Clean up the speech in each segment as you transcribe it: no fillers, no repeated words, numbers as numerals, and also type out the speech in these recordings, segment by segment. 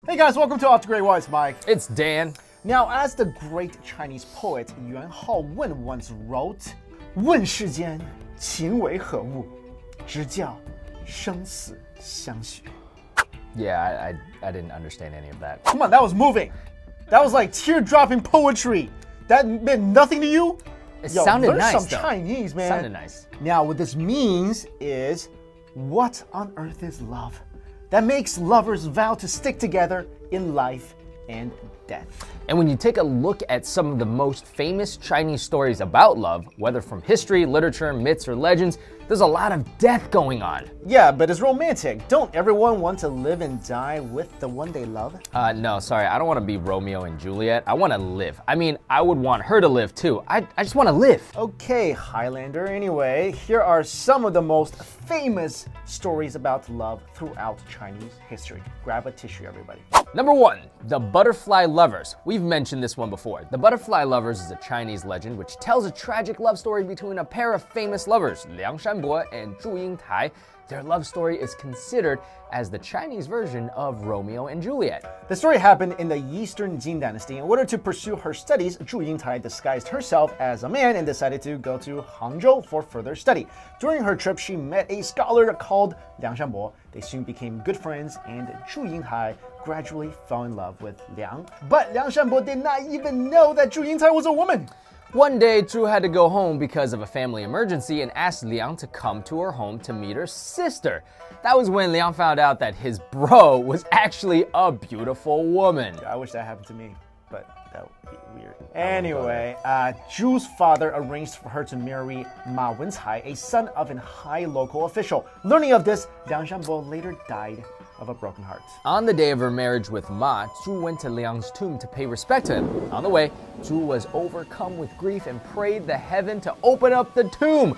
Hey guys, welcome to Off to Great Whites, Mike. It's Dan. Now, as the great Chinese poet Yuan Haowen once wrote, 问世间情为何物，直教生死相许. Yeah, I didn't understand any of that. Come on, that was moving. That was like tear-dropping poetry. That meant nothing to you? It sounded learn nice, some though. Chinese, man. Sounded nice. Now, what this means is, what on earth is love? That makes lovers vow to stick together in life and death. And when you take a look at some of the most famous Chinese stories about love, whether from history, literature, myths, or legends, there's a lot of death going on. Yeah, but it's romantic. Don't everyone want to live and die with the one they love? No, sorry, I don't want to be Romeo and Juliet. I want to live. I mean, I would want her to live too. I just want to live. Okay, Highlander. Anyway, here are some of the most famous stories about love throughout Chinese history. Grab a tissue, everybody. Number 1, the Butterfly Lovers. We've mentioned this one before. The Butterfly Lovers is a Chinese legend which tells a tragic love story between a pair of famous lovers, Liang Shanbo and Zhu Yingtai. Their love story is considered as the Chinese version of Romeo and Juliet. The story happened in the Eastern Jin Dynasty. In order to pursue her studies, Zhu Yingtai disguised herself as a man and decided to go to Hangzhou for further study. During her trip, she met a scholar called Liang Shanbo. They soon became good friends, and Zhu Yingtai gradually fell in love with Liang. But Liang Shanbo did not even know that Zhu Yingtai was a woman. One day, Zhu had to go home because of a family emergency and asked Liang to come to her home to meet her sister. That was when Liang found out that his bro was actually a beautiful woman. I wish that happened to me, but that would be weird. Anyway, Zhu's father arranged for her to marry Ma Wencai, a son of a high local official. Learning of this, Liang Shanbo later died of a broken heart. On the day of her marriage with Ma, Zhu went to Liang's tomb to pay respect to him. On the way, Zhu was overcome with grief and prayed the heaven to open up the tomb.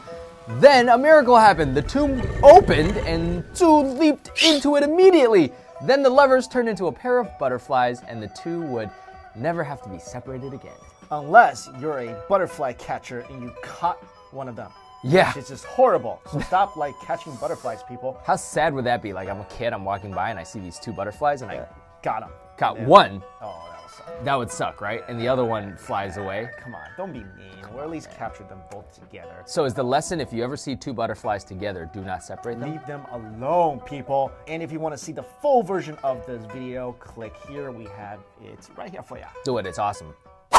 Then a miracle happened. The tomb opened and Zhu leaped into it immediately. Then the lovers turned into a pair of butterflies and the two would never have to be separated again. Unless you're a butterfly catcher and you caught one of them. Yeah. It's just horrible. So stop catching butterflies, people. How sad would that be? Like, I'm a kid, I'm walking by and I see these two butterflies and I Got them. caught one. Oh, that would suck. That would suck, right? And the other one flies away. Come on, don't be mean. Or at least capture them both together. So is the lesson, if you ever see two butterflies together, do not separate them? Leave them alone, people. And if you want to see the full version of this video, click here. We have it right here for you. Do it, it's awesome.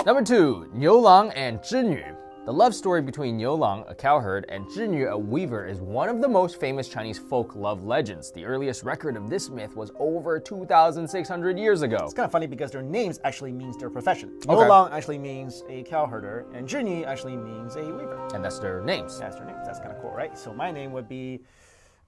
Number 2, Niu Lang and Zhinyu. The love story between Niu Lang, a cowherd, and Zhinyu, a weaver, is one of the most famous Chinese folk love legends. The earliest record of this myth was over 2,600 years ago. It's kind of funny because their names actually means their profession. Okay. Niu Lang actually means a cowherder, and Zhinyu actually means a weaver. And that's their names. That's their names. That's kind of cool, right? So my name would be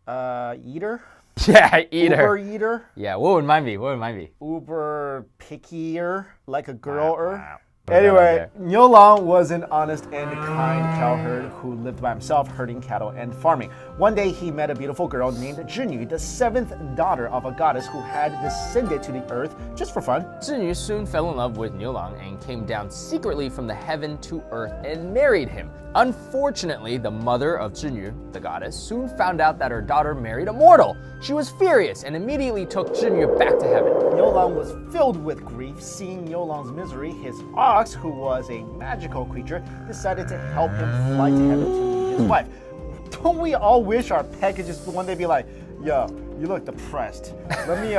Eater. Yeah, eater. Uber Eater. Yeah, what would mine be? What would mine be? Uber Pickier, like a girl-er. Wow. Anyway, Niu Lang was an honest and kind cowherd who lived by himself herding cattle and farming. One day he met a beautiful girl named Zhinyu, the 7th daughter of a goddess who had descended to the earth just for fun. Zhinyu soon fell in love with Niu Lang and came down secretly from the heaven to earth and married him. Unfortunately, the mother of Zhinyu, the goddess, soon found out that her daughter married a mortal. She was furious and immediately took Zhinyu back to heaven. Niu Lang was filled with grief. Seeing Niu Lang's misery, his ox, who was a magical creature, decided to help him fly to heaven to meet his wife. Don't we all wish our pet could just one day be like, yo, you look depressed. Let me,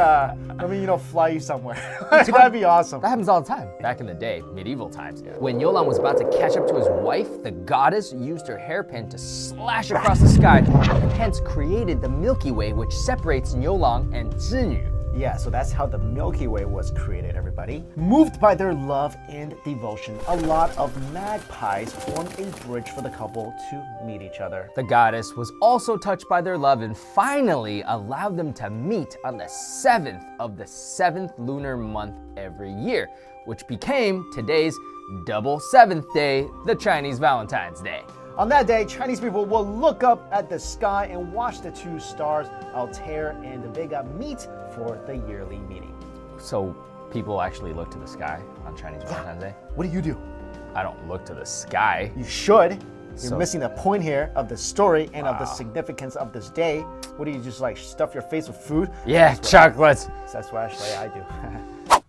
fly you somewhere. That'd be awesome. That happens all the time. Back in the day, medieval times, when Niu Lang was about to catch up to his wife, the goddess used her hairpin to slash across the sky and hence created the Milky Way, which separates Niu Lang and Zhinyu. Yeah, so that's how the Milky Way was created, everybody. Moved by their love and devotion, a lot of magpies formed a bridge for the couple to meet each other. The goddess was also touched by their love and finally allowed them to meet on the 7th of the 7th lunar month every year, which became today's double 7th day, the Chinese Valentine's Day. On that day, Chinese people will look up at the sky and watch the two stars, Altair and Vega, meet for the yearly meeting. So people actually look to the sky on Chinese Valentine's Day? What do? I don't look to the sky. You should. You're So- missing the point here of the story and of the significance of this day. What do you just like stuff your face with food? Yeah, chocolates. That's what actually I do.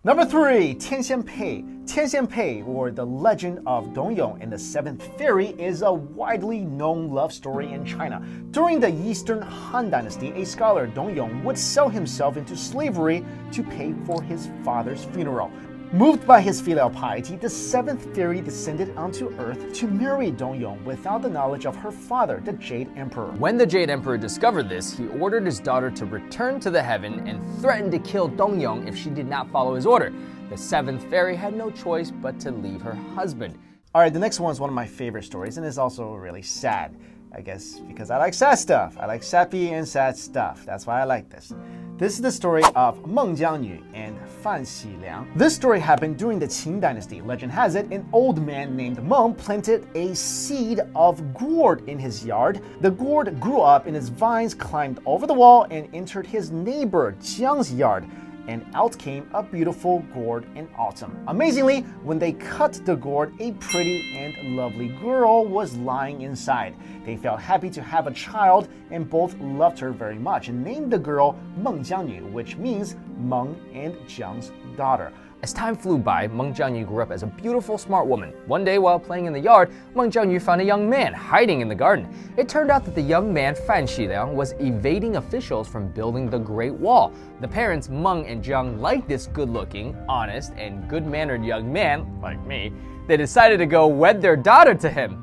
Number 3, Tian Xianpei. Tian Xianpei, or the legend of Dongyong and the Seventh Fairy, is a widely known love story in China. During the Eastern Han Dynasty, a scholar, Dongyong, would sell himself into slavery to pay for his father's funeral. Moved by his filial piety, the Seventh Fairy descended onto Earth to marry Dongyong without the knowledge of her father, the Jade Emperor. When the Jade Emperor discovered this, he ordered his daughter to return to the heaven and threatened to kill Dongyong if she did not follow his order. The Seventh Fairy had no choice but to leave her husband. All right, the next one is one of my favorite stories, and it's also really sad. I guess because I like sad stuff. I like sappy and sad stuff. That's why I like this. This is the story of Meng Jiangnu and Fan Xiliang. This story happened during the Qin dynasty. Legend has it, an old man named Meng planted a seed of gourd in his yard. The gourd grew up and its vines climbed over the wall and entered his neighbor Jiang's yard. And out came a beautiful gourd in autumn. Amazingly, when they cut the gourd, a pretty and lovely girl was lying inside. They felt happy to have a child and both loved her very much and named the girl Meng Jiangnu, which means Meng and Jiang's daughter. As time flew by, Meng Jiangnu grew up as a beautiful, smart woman. One day, while playing in the yard, Meng Jiangnu found a young man hiding in the garden. It turned out that the young man, Fan Xiliang, was evading officials from building the Great Wall. The parents, Meng and Jiang, liked this good-looking, honest, and good-mannered young man, like me. They decided to go wed their daughter to him.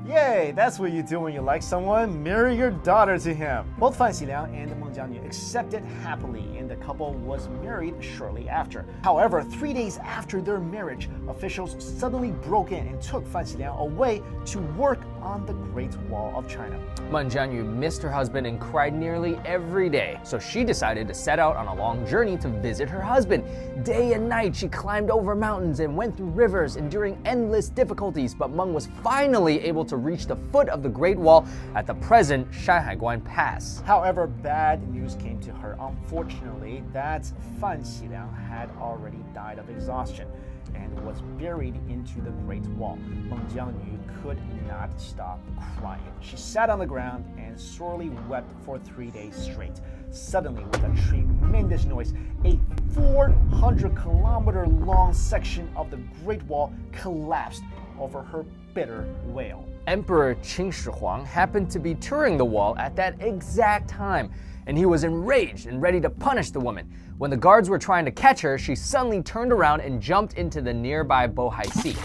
Yay, that's what you do when you like someone. Marry your daughter to him. Both Fan Xiliang and Meng Jiangnu accepted happily, and the couple was married shortly after. However, 3 days after their marriage, officials suddenly broke in and took Fan Xiliang away to work on the Great Wall of China. Meng Jiangnu missed her husband and cried nearly every day, so she decided to set out on a long journey to visit her husband. Day and night, she climbed over mountains and went through rivers, enduring endless difficulties, but Meng was finally able to reach the foot of the Great Wall at the present Shanhaiguan Pass. However, bad news came to her. Unfortunately, that Fan Xiliang had already died of exhaustion and was buried into the Great Wall. Meng Jiangnu could not stop crying. She sat on the ground and sorely wept for 3 days straight. Suddenly, with a tremendous noise, a 400-kilometer long section of the Great Wall collapsed over her bitter wail. Emperor Qin Shi Huang happened to be touring the wall at that exact time, and he was enraged and ready to punish the woman. When the guards were trying to catch her, she suddenly turned around and jumped into the nearby Bohai Sea.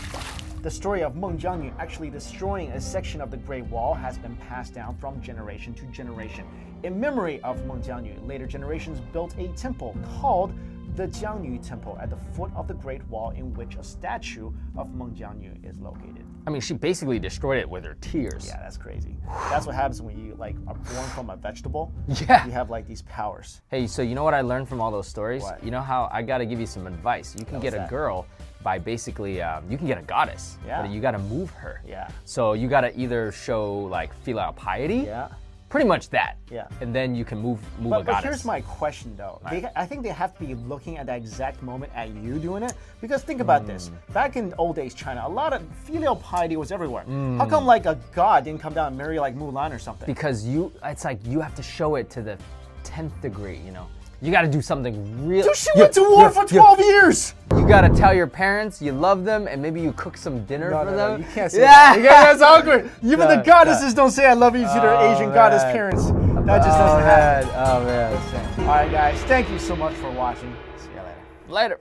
The story of Meng Jiangnu actually destroying a section of the Great Wall has been passed down from generation to generation. In memory of Meng Jiangnu, later generations built a temple called the Jiangnu Temple at the foot of the Great Wall, in which a statue of Meng Jiangnu is located. I mean, she basically destroyed it with her tears. Yeah, that's crazy. That's what happens when you like are born from a vegetable. Yeah. You have like these powers. Hey, so you know what I learned from all those stories? What? You know how I gotta give you some advice. You can get a girl by basically, you can get a goddess, Yeah. but you gotta move her. Yeah. So you gotta either show like filial piety, Yeah. pretty much that. Yeah. And then you can move a But goddess. here's my question though. I think they have to be looking at that exact moment at you doing it. Because think about this. Back in old days China, a lot of filial piety was everywhere. How come like a god didn't come down and marry like Mulan or something? Because it's like you have to show it to the 10th degree, you know? You gotta do something real. Dude, she went to war for 12 years! You gotta tell your parents you love them and maybe you cook some dinner for them. No, you can't say that. That's awkward. Even the goddesses don't say I love you to their Asian goddess parents. That just doesn't happen. Oh man. All right, guys. Thank you so much for watching. See you later. Later.